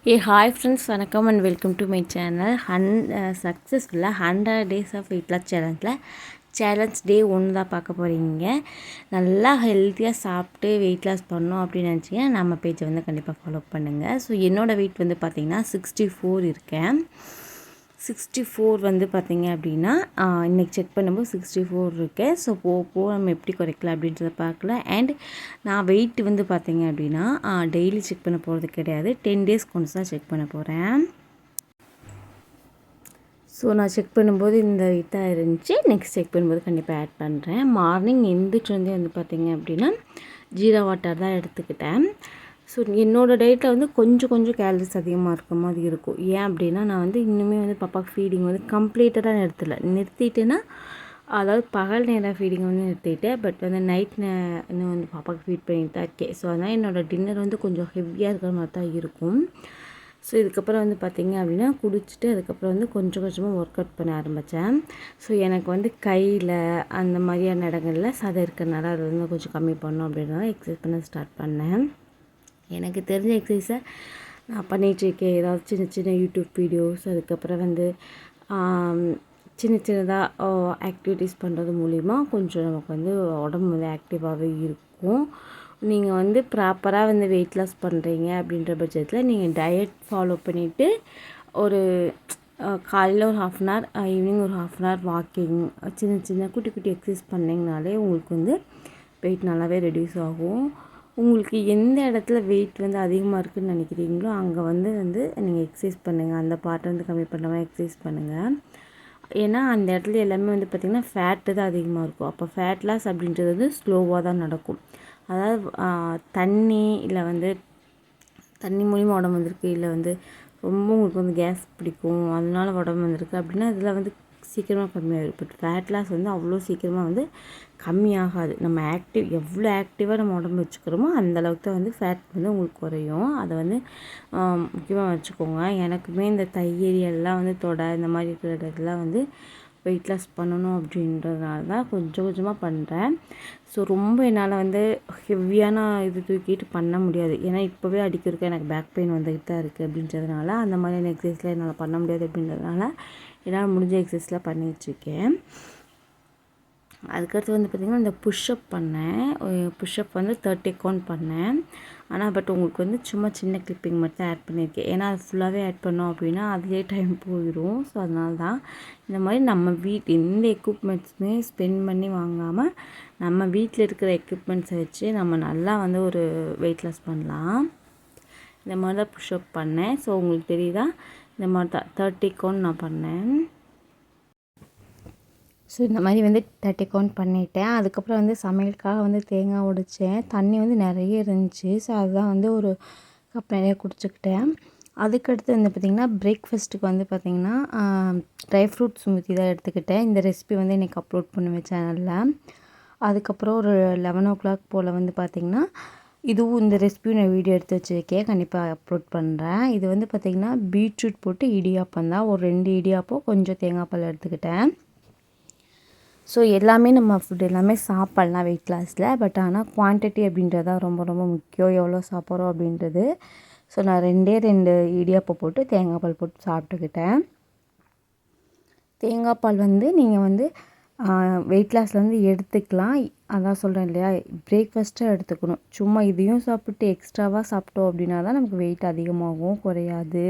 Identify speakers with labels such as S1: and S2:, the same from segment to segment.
S1: Hi friends, வணக்கம் and welcome to my channel. சக்ஸஸ்ஃபுல்லாக 100 days of weight loss challenge day 1 தான் பார்க்க போகிறீங்க. நல்லா ஹெல்த்தியாக சாப்பிட்டு வெயிட் லாஸ் பண்ணோம் அப்படின்னு நினச்சிங்கன்னா நம்ம பேஜை வந்து கண்டிப்பாக ஃபாலோ பண்ணுங்கள். ஸோ என்னோடய வெயிட் வந்து பார்த்திங்கன்னா 64 இருக்கேன். 64 வந்து பார்த்திங்க அப்படின்னா இன்றைக்கி செக் பண்ணும்போது 64 இருக்கேன். ஸோ போக நம்ம எப்படி குறைக்கலாம் அப்படின்றத பார்க்கலாம். அண்ட் நான் வெயிட் வந்து பார்த்திங்க அப்படின்னா டெய்லி செக் பண்ண போகிறது கிடையாது, 10 days கொண்டு தான் செக் பண்ண போகிறேன். ஸோ நான் செக் பண்ணும்போது இந்த வெயிட் தான் இருந்துச்சு. நெக்ஸ்ட் செக் பண்ணும்போது கண்டிப்பாக ஆட் பண்ணுறேன். மார்னிங் எந்திரிச்சோந்தே வந்து பார்த்திங்க அப்படின்னா ஜீரா வாட்டர் தான் எடுத்துக்கிட்டேன். ஸோ என்னோடய டயட்டில் வந்து கொஞ்சம் கேலரிஸ் அதிகமாக இருக்க மாதிரி இருக்கும். ஏன் அப்படின்னா நான் வந்து இன்னுமே வந்து பாப்பாவுக்கு ஃபீடிங் வந்து கம்ப்ளீட்டடாக நிறுத்திட்டேன்னா, அதாவது பகல் நேரம் ஃபீடிங் வந்து நிறுத்திட்டேன். பட் வந்து நைட் இன்னும் வந்து பாப்பாவுக்கு ஃபீட் பண்ணிட்டு தான் இருக்கேன். ஸோ அதனால் என்னோடய டின்னர் வந்து கொஞ்சம் ஹெவியாக இருக்கிற மாதிரி தான் இருக்கும். ஸோ இதுக்கப்புறம் வந்து பார்த்திங்க அப்படின்னா குடிச்சிட்டு அதுக்கப்புறம் வந்து கொஞ்சமாக ஒர்க் அவுட் பண்ண ஆரம்பித்தேன். ஸோ எனக்கு வந்து கையில் அந்த மாதிரியான இடங்களில் சதை இருக்கிறனால அது வந்து கொஞ்சம் கம்மி பண்ணணும் அப்படின்றனால எக்ஸசைஸ் பண்ண ஸ்டார்ட் பண்ணேன். எனக்கு தெரிஞ்ச எக்ஸசைஸை நான் பண்ணிகிட்ருக்கேன். ஏதாவது சின்ன யூடியூப் வீடியோஸ், அதுக்கப்புறம் வந்து சின்னதாக ஆக்டிவிட்டீஸ் பண்ணுறது மூலிமா கொஞ்சம் நமக்கு வந்து உடம்பு வந்து ஆக்டிவாகவே இருக்கும். நீங்கள் வந்து ப்ராப்பராக வந்து வெயிட் லாஸ் பண்ணுறீங்க அப்படின்ற பட்சத்தில் நீங்கள் டயட் ஃபாலோ பண்ணிவிட்டு ஒரு காலையில் ஒரு 1/2 hour, ஈவினிங் ஒரு 1/2 hour வாக்கிங், சின்ன குட்டி எக்ஸசைஸ் பண்ணிங்கனாலே உங்களுக்கு வந்து வெயிட் நல்லாவே ரெடியூஸ் ஆகும். உங்களுக்கு எந்த இடத்துல வெயிட் வந்து அதிகமாக இருக்குதுன்னு நினைக்கிறீங்களோ அங்கே வந்து நீங்கள் எக்ஸசைஸ் பண்ணுங்கள். அந்த பார்ட்டை வந்து கம்மி பண்ணுற மாதிரி எக்ஸசைஸ் பண்ணுங்கள். ஏன்னா அந்த இடத்துல எல்லாமே வந்து பார்த்திங்கன்னா ஃபேட்டு தான் அதிகமாக இருக்கும். அப்போ ஃபேட் லாஸ் அப்படின்றது வந்து ஸ்லோவாக தான் நடக்கும். அதாவது தண்ணி இல்லை வந்து தண்ணி மூலிமா உடம்பு வந்திருக்கு, இல்லை வந்து ரொம்ப உங்களுக்கு வந்து கேஸ் பிடிக்கும் அதனால உடம்பு வந்திருக்கு அப்படின்னா இதில் வந்து சீக்கிரமாக கம்மியாகிடும். பட் ஃபேட் லாஸ் வந்து அவ்வளோ சீக்கிரமாக வந்து கம்மியாகாது. நம்ம எவ்வளோ ஆக்டிவாக நம்ம உடம்பு வச்சுக்கிறோமோ அந்தளவுக்கு தான் வந்து ஃபேட் வந்து உங்களுக்கு குறையும். அதை வந்து முக்கியமாக வச்சுக்கோங்க. எனக்குமே இந்த தையெல்லாம் வந்து இந்த மாதிரி இருக்கிற இடத்துல வந்து வெயிட் லாஸ் பண்ணணும் அப்படின்றதுனால தான் கொஞ்சமாக பண்ணுறேன். ஸோ ரொம்ப என்னால் வந்து ஹெவியான இது தூக்கிட்டு பண்ண முடியாது. ஏன்னா இப்போவே அடிக்கிறதுக்கு எனக்கு பேக் பெயின் வந்துக்கிட்டு தான் இருக்குது அப்படின்றதுனால அந்த மாதிரியான எக்ஸசைஸ்லாம் என்னால் பண்ண முடியாது அப்படின்றதுனால என்னால் முடிஞ்ச எக்ஸசைஸ்லாம் பண்ணிகிட்ருக்கேன். அதுக்கடுத்து வந்து பார்த்திங்கன்னா இந்த புஷ்அப் பண்ணேன். புஷ்அப் வந்து 30 கவுண்ட் பண்ணேன். ஆனால் பட் உங்களுக்கு வந்து சும்மா சின்ன கிளிப்பிங் மட்டும் தான் ஆட் பண்ணியிருக்கேன். ஏன்னா அது ஃபுல்லாகவே ஆட் பண்ணோம் அப்படின்னா அதுலேயே டைம் போயிடும். ஸோ அதனால தான் இந்த மாதிரி நம்ம எந்த எக்யூப்மெண்ட்ஸுமே ஸ்பெண்ட் பண்ணி வாங்காமல் நம்ம வீட்டில் இருக்கிற எக்யூப்மெண்ட்ஸை வச்சு நம்ம நல்லா வந்து ஒரு வெயிட் லாஸ் பண்ணலாம். இந்த மாதிரி தான் புஷ்அப் பண்ணேன். ஸோ உங்களுக்கு தெரியுதா, இந்த மாதிரி தான் 30 கவுண்ட் நான் பண்ணேன். ஸோ இந்த மாதிரி வந்து 30 கவுண்ட் பண்ணிவிட்டேன். அதுக்கப்புறம் வந்து சமையலுக்காக வந்து தேங்காய் உடைச்சேன். தண்ணி வந்து நிறைய இருந்துச்சு. ஸோ அதுதான் வந்து ஒரு கப் நிறைய குடிச்சிக்கிட்டேன். அதுக்கடுத்து வந்து பார்த்திங்கன்னா பிரேக்ஃபாஸ்ட்டுக்கு வந்து பார்த்திங்கன்னா ட்ரை ஃப்ரூட் ஸ்மூத்தி தான் எடுத்துக்கிட்டேன். இந்த ரெசிபி வந்து இன்றைக்கி அப்லோட் பண்ணுவேன் சேனலில். அதுக்கப்புறம் ஒரு 11 o'clock போல் வந்து பார்த்திங்கன்னா இதுவும் இந்த ரெசிபியும் நான் வீடியோ எடுத்து வச்சுருக்கேன், கண்டிப்பாக அப்லோட் பண்ணுறேன். இது வந்து பார்த்திங்கன்னா பீட்ரூட் போட்டு இடியாப்பம் தான். ஒரு 2 இடியாப்பம், கொஞ்சம் தேங்காய் பால் எடுத்துக்கிட்டேன். ஸோ எல்லாமே நம்ம ஃபுட் எல்லாமே சாப்பிட்லாம் வெயிட் லாஸில். பட் ஆனால் குவான்டிட்டி அப்படின்றது தான் ரொம்ப முக்கியம், எவ்வளோ சாப்பிட்றோம் அப்படின்றது. ஸோ நான் 2 இடியாப்பம் போட்டு தேங்காய் பால் போட்டு சாப்பிட்டுக்கிட்டேன். தேங்காய் பால் வந்து நீங்கள் வந்து வெயிட் லாஸில் வந்து எடுத்துக்கலாம். அதான் சொல்கிறேன் இல்லையா, பிரேக்ஃபாஸ்ட்டாக எடுத்துக்கணும். சும்மா இதையும் சாப்பிட்டு எக்ஸ்ட்ராவாக சாப்பிட்டோம் அப்படின்னா தான் நமக்கு வெயிட் அதிகமாகும், குறையாது.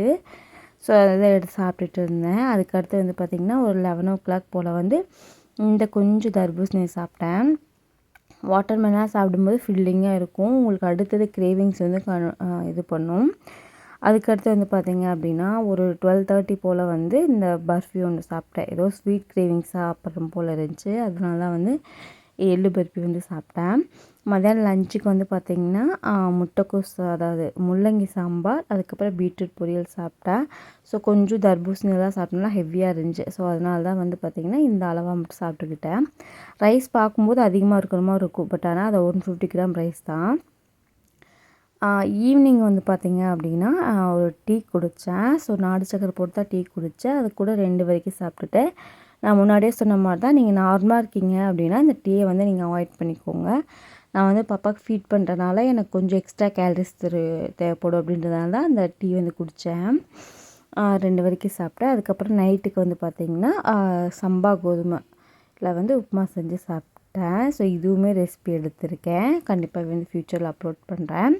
S1: ஸோ அதை எடுத்து சாப்பிட்டுட்டு இருந்தேன். அதுக்கடுத்து வந்து பார்த்திங்கன்னா ஒரு 11 o'clock போல் வந்து இந்த கொஞ்சம் தர்பூசணி சாப்பிட்டேன். வாட்டர்மெலனாக சாப்பிடும்போது ஃபில்லிங்காக இருக்கும். உங்களுக்கு அடுத்தது கிரேவிங்ஸ் வந்து இது பண்ணும். அதுக்கடுத்து வந்து பார்த்திங்க அப்படின்னா ஒரு 12:30 போல் வந்து இந்த பர்ஃபி ஒன்று சாப்பிட்டேன். ஏதோ ஸ்வீட் கிரேவிங்ஸ் சாப்பிட்ற போல் இருந்துச்சு, அதனால தான் வந்து எள்ளு பர்ஃபி வந்து சாப்பிட்டேன். மதியானம் லஞ்சுக்கு வந்து பார்த்திங்கன்னா முட்டைக்கோஸ், அதாவது முள்ளங்கி சாம்பார், அதுக்கப்புறம் பீட்ரூட் பொரியல் சாப்பிட்டேன். ஸோ கொஞ்சம் தர்பூசணியெல்லாம் சாப்பிட்டோம்னா ஹெவியாக இருந்துச்சு. ஸோ அதனால தான் வந்து பார்த்திங்கன்னா இந்த அளவாக மட்டும் சாப்பிட்டுக்கிட்டேன். ரைஸ் பார்க்கும்போது அதிகமாக இருக்கிற மாதிரி இருக்கும், பட் ஆனால் அது 150 கிராம் ரைஸ் தான். ஈவினிங் வந்து பார்த்திங்க அப்படின்னா ஒரு டீ குடித்தேன். ஸோ நாடு சக்கரை போட்டு தான் டீ குடித்தேன். அது கூட 2 வரைக்கும் சாப்பிட்டுட்டேன். நான் முன்னாடியே சொன்ன மாதிரி தான், நீங்கள் நார்மலாக இருக்கீங்க அப்படின்னா இந்த டீயை வந்து நீங்கள் அவாய்ட் பண்ணிக்கோங்க. நான் வந்து பாப்பாவுக்கு ஃபீட் பண்ணுறனால எனக்கு கொஞ்சம் எக்ஸ்ட்ரா கேலரிஸ் தேவைப்படும் அப்படின்றதுனால தான் அந்த டீ வந்து குடித்தேன். 2 வரைக்கும் சாப்பிட்டேன். அதுக்கப்புறம் நைட்டுக்கு வந்து பார்த்திங்கன்னா சம்பா கோதுமையில் வந்து உப்புமா செஞ்சு சாப்பிட்டேன். ஸோ இதுவுமே ரெசிபி எடுத்திருக்கேன், கண்டிப்பாக வந்து ஃப்யூச்சரில் அப்லோட் பண்ணுறேன்.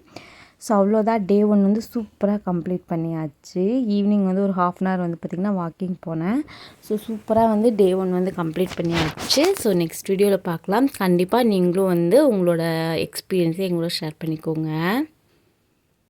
S1: ஸோ அவ்வளோதான், டே 1 வந்து சூப்பராக கம்ப்ளீட் பண்ணியாச்சு. ஈவினிங் வந்து ஒரு 1/2 அன் ஹவர் வந்து பார்த்திங்கன்னா வாக்கிங் போனேன். ஸோ சூப்பராக வந்து டே 1 வந்து கம்ப்ளீட் பண்ணியாச்சு. ஸோ நெக்ஸ்ட் வீடியோவில் பார்க்கலாம். கண்டிப்பாக நீங்களும் வந்து உங்களோட எக்ஸ்பீரியன்ஸை எங்களோட ஷேர் பண்ணிக்கோங்க.